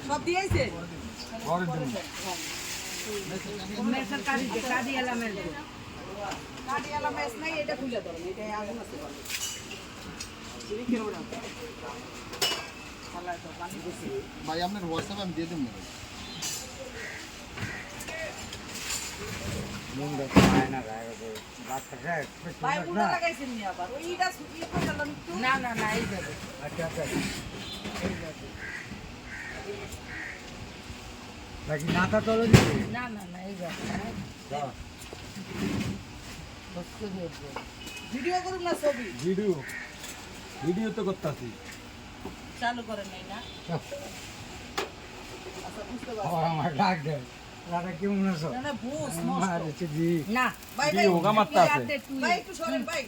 সব দিয়েছে ভাই আপনার হোয়াটসঅ্যাপ আমি দিয়ে দেবো নাতা চলো না না না এই ভিডিও করুন না ছবি ভিডিও তো করতেছি চালু করে নাই না আচ্ছা বুঝতে পারছি আমার ডাক দেয় দাদা কেমন আছো না বুঝ না ভাই ভাই ওগা মারতে আছে ভাই একটু সরেন ভাই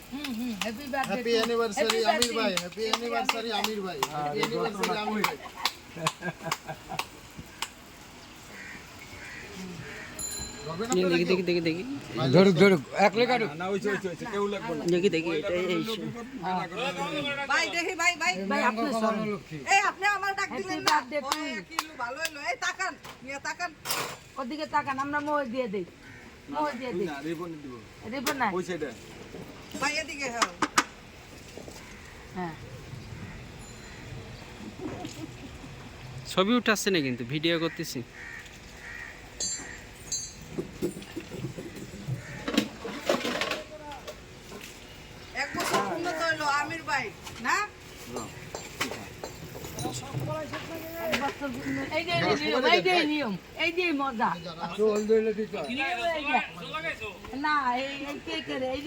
হ্যাপি বার্থডে হ্যাপি অ্যানিভার্সারি আমির ভাই হ্যাপি অ্যানিভার্সারি আমির ভাই হ্যাপি অ্যানিভার্সারি আমির ভাই দেখি ধরুক একলে কাটুক না ওই কেউ লাগবে না দেখি ভাই দেখি ভাই ভাই ভাই আপনি সরেন এই আপনি আমার ডাক দিলেন না Happy birthday to you. কি ভালো হলো এই তাকান নিয়ে তাকান ওদিকে তাকান আমরা মোহর দিয়ে দেই মোহর দিয়ে দেই না রিবন দিব রিবন না ওই সাইডে ভাই এদিকে হ্যাঁ হ্যাঁ ছবি উঠাচ্ছে না কিন্তু ভিডিও করতেছি এক বছর পূর্ণ তো হলো আমির ভাই না এই যে নিয়ম এই যে মজা চল দিলে দিতে না এই কেকের এই